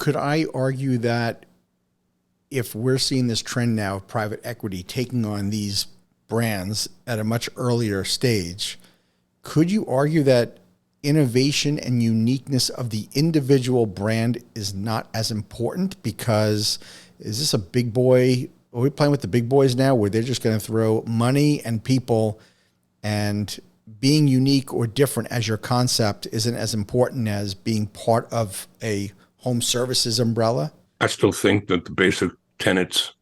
could I argue that if we're seeing this trend now of private equity taking on these brands at a much earlier stage, could you argue that innovation and uniqueness of the individual brand is not as important? Because is this a big boy? Are we playing with the big boys now where they're just going to throw money and people, and being unique or different as your concept isn't as important as being part of a home services umbrella? I still think that the basic tenets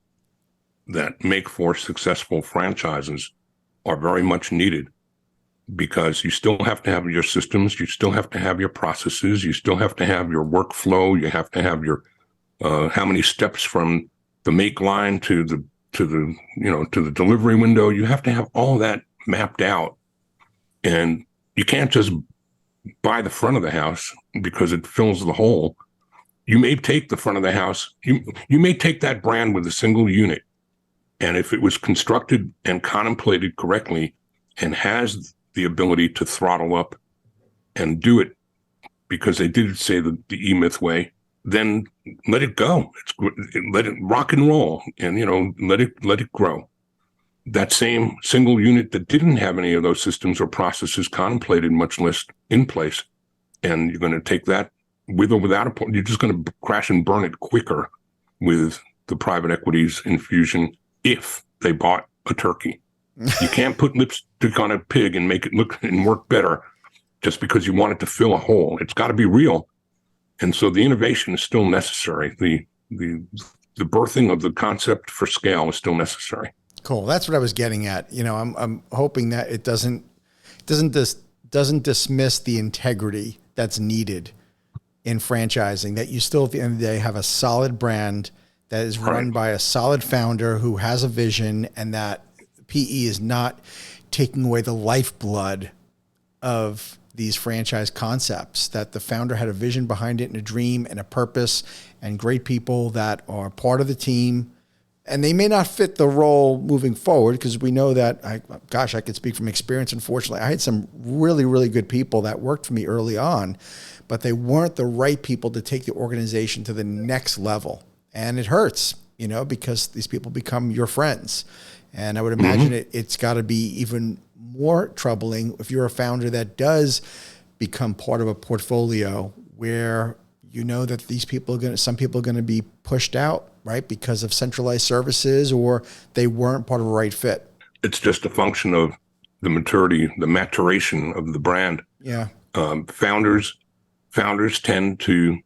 that make for successful franchises are very much needed, because you still have to have your systems, you still have to have your processes, you still have to have your workflow, you have to have your how many steps from the make line to the delivery window. You have to have all that mapped out, and you can't just buy the front of the house because it fills the hole. You may take the front of the house, you may take that brand with a single unit, and if it was constructed and contemplated correctly and has the ability to throttle up and do it because they did say the E-Myth way, then let it go. Let it rock and roll, and let it grow. That same single unit that didn't have any of those systems or processes contemplated, much less in place, and you're going to take that with or without a, you're just going to crash and burn it quicker with the private equity's infusion if they bought a turkey. You can't put lipstick on a pig and make it look and work better just because you want it to fill a hole. It's got to be real. And so the innovation is still necessary. The birthing of the concept for scale is still necessary. Cool. That's what I was getting at. I'm hoping that it doesn't dismiss the integrity that's needed in franchising, that you still at the end of the day have a solid brand that is run by a solid founder who has a vision, and that PE is not taking away the lifeblood of these franchise concepts, that the founder had a vision behind it and a dream and a purpose and great people that are part of the team. And they may not fit the role moving forward, because we know that, I could speak from experience. Unfortunately, I had some really, really good people that worked for me early on, but they weren't the right people to take the organization to the next level. And it hurts, because these people become your friends. And I would imagine it's got to be even more troubling if you're a founder that does become part of a portfolio where that some people are going to be pushed out, right, because of centralized services, or they weren't part of a right fit. It's just a function of the maturity, the maturation of the brand. Yeah. Founders tend to,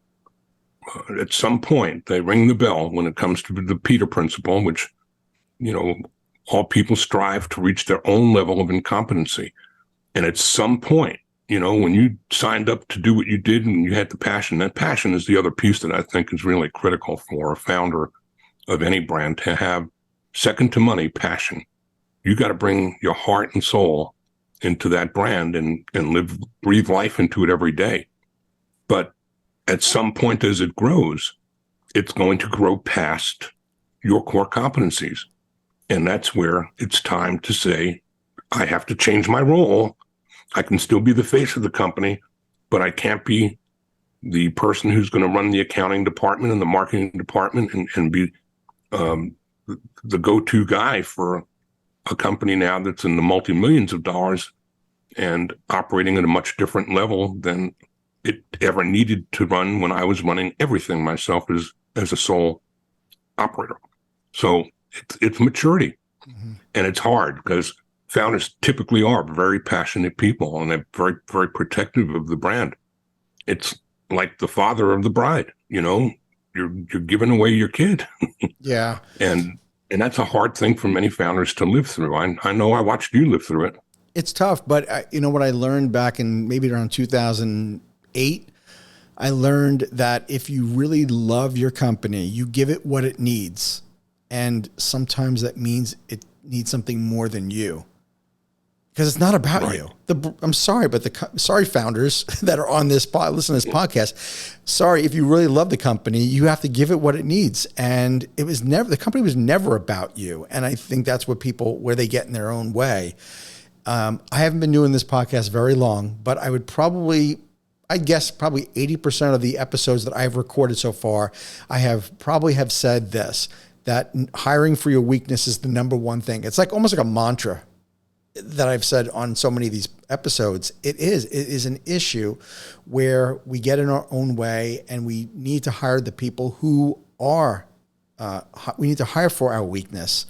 at some point, they ring the bell when it comes to the Peter principle, which, all people strive to reach their own level of incompetency. And at some point, when you signed up to do what you did and you had the passion, that passion is the other piece that I think is really critical for a founder of any brand to have, second to money, passion. You got to bring your heart and soul into that brand and breathe life into it every day. But at some point as it grows, it's going to grow past your core competencies. And that's where it's time to say, I have to change my role. I can still be the face of the company, but I can't be the person who's going to run the accounting department and the marketing department and be the go-to guy for a company now that's in the multi-millions of dollars and operating at a much different level than it ever needed to run when I was running everything myself as a sole operator. So it's maturity. Mm-hmm. And it's hard because founders typically are very passionate people, and they're very, very protective of the brand. It's like the father of the bride, you're giving away your kid. Yeah. And that's a hard thing for many founders to live through. I know I watched you live through it. It's tough, but what I learned back in maybe around 2008, I learned that if you really love your company, you give it what it needs. And sometimes that means it needs something more than you, because it's not about you. I'm sorry, but sorry, founders that are on this listen to this podcast. Sorry, if you really love the company, you have to give it what it needs. And the company was never about you. And I think that's where they get in their own way. I haven't been doing this podcast very long, but I I guess probably 80% of the episodes that I've recorded so far, I have probably have said this, that hiring for your weakness is the number one thing. It's like almost like a mantra that I've said on so many of these episodes. It is an issue where we get in our own way, and we need to hire the people who are, we need to hire for our weakness.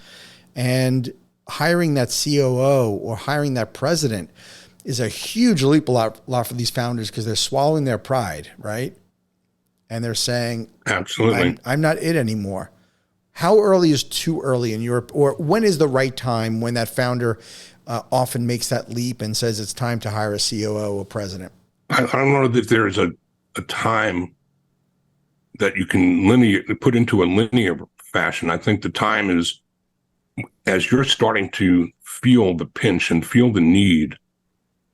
And hiring that COO or hiring that president is a huge leap a lot for these founders, because they're swallowing their pride, right? And they're saying, absolutely, I'm not it anymore. How early is too early in Europe, or when is the right time when that founder often makes that leap and says it's time to hire a COO or president? I don't know that there is a time that you can put into a linear fashion. I think the time is as you're starting to feel the pinch and feel the need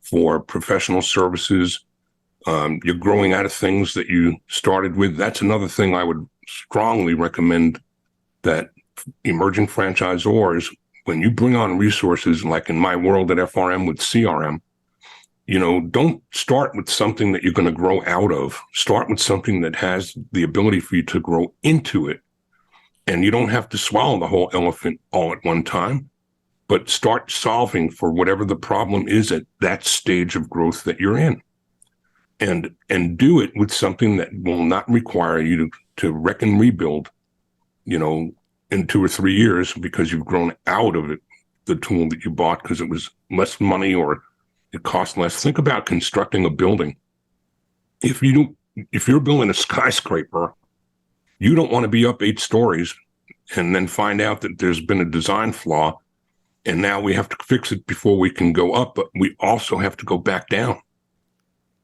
for professional services. You're growing out of things that you started with. That's another thing I would strongly recommend, that emerging franchisors, when you bring on resources, like in my world at FRM with CRM, don't start with something that you're going to grow out of. Start with something that has the ability for you to grow into it. And you don't have to swallow the whole elephant all at one time, but start solving for whatever the problem is at that stage of growth that you're in. And do it with something that will not require you to wreck and rebuild, in 2 or 3 years, because you've grown out of it, the tool that you bought because it was less money or it cost less. Think about constructing a building. If you're building a skyscraper, you don't want to be up 8 stories and then find out that there's been a design flaw, and now we have to fix it before we can go up, but we also have to go back down.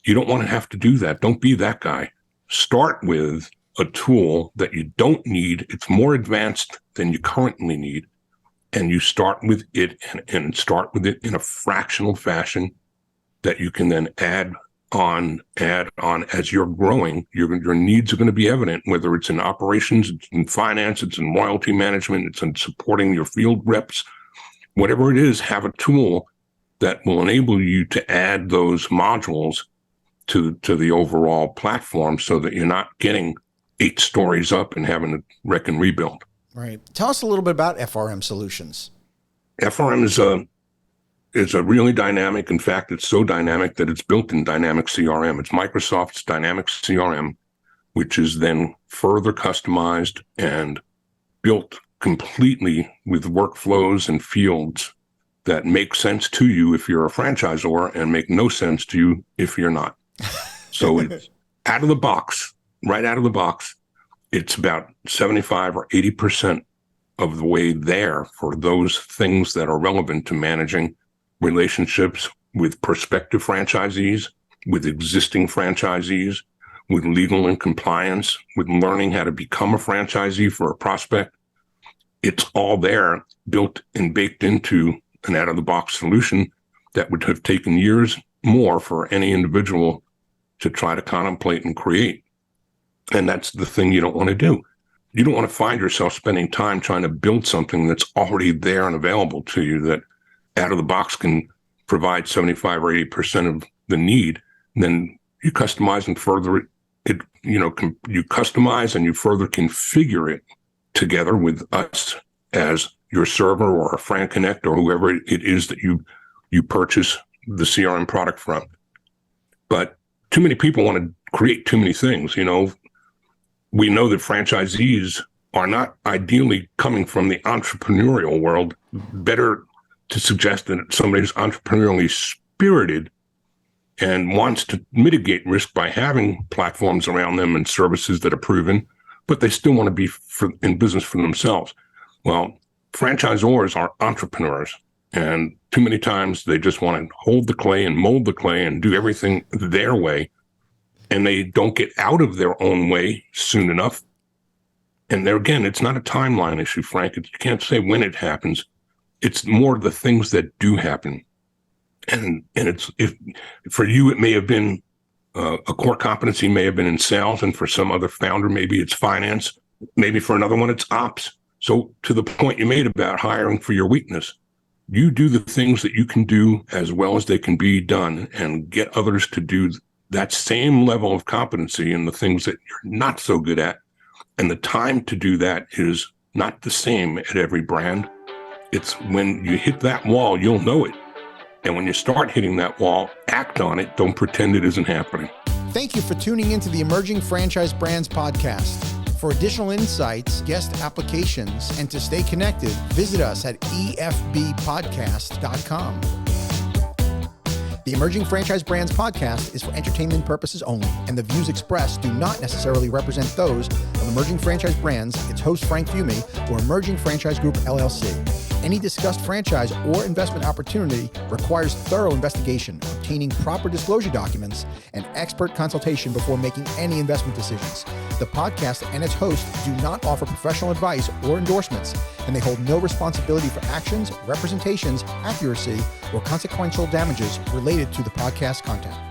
You don't want to have to do that. Don't be that guy. Start with a tool that you don't need. It's more advanced than you currently need. And you start with it and start with it in a fractional fashion that you can then add on as you're growing. Your needs are going to be evident, whether it's in operations, it's in finance, it's in loyalty management, it's in supporting your field reps, whatever it is. Have a tool that will enable you to add those modules to the overall platform, so that you're not getting 8 stories up and having to wreck and rebuild. Right. Tell us a little bit about FRM Solutions. FRM is a really dynamic. In fact, it's so dynamic that it's built in Dynamic CRM. It's Microsoft's Dynamic CRM, which is then further customized and built completely with workflows and fields that make sense to you if you're a franchisor and make no sense to you if you're not. So it's out of the box, right out of the box, it's about 75 or 80% of the way there for those things that are relevant to managing relationships with prospective franchisees, with existing franchisees, with legal and compliance, with learning how to become a franchisee for a prospect. It's all there, built and baked into an out-of-the-box solution that would have taken years more for any individual to try to contemplate and create. And that's the thing you don't want to do. You don't want to find yourself spending time trying to build something that's already there and available to you, that out of the box can provide 75 or 80% of the need. And then you customize and further it, you customize and you further configure it together with us as your server or a Fran Connect or whoever it is that you purchase the CRM product from. But too many people want to create too many things. We know that franchisees are not ideally coming from the entrepreneurial world. Better to suggest that somebody who's entrepreneurially spirited and wants to mitigate risk by having platforms around them and services that are proven, but they still want to be in business for themselves. Well, franchisors are entrepreneurs, and too many times they just want to hold the clay and mold the clay and do everything their way, and they don't get out of their own way soon enough. And there again, it's not a timeline issue, Frank. You can't say when it happens. It's more the things that do happen. And if for you, it may have been a core competency may have been in sales, and for some other founder, maybe it's finance. Maybe for another one, it's ops. So to the point you made about hiring for your weakness, you do the things that you can do as well as they can be done, and get others to do that same level of competency in the things that you're not so good at. And the time to do that is not the same at every brand. It's when you hit that wall, you'll know it. And when you start hitting that wall, act on it. Don't pretend it isn't happening. Thank you for tuning into the Emerging Franchise Brands podcast. For additional insights, guest applications, and to stay connected, visit us at efbpodcast.com. The Emerging Franchise Brands podcast is for entertainment purposes only, and the views expressed do not necessarily represent those of Emerging Franchise Brands, its host Frank Fiume, or Emerging Franchise Group, LLC. Any discussed franchise or investment opportunity requires thorough investigation, obtaining proper disclosure documents, and expert consultation before making any investment decisions. The podcast and its host do not offer professional advice or endorsements, and they hold no responsibility for actions, representations, accuracy, or consequential damages related to the podcast content.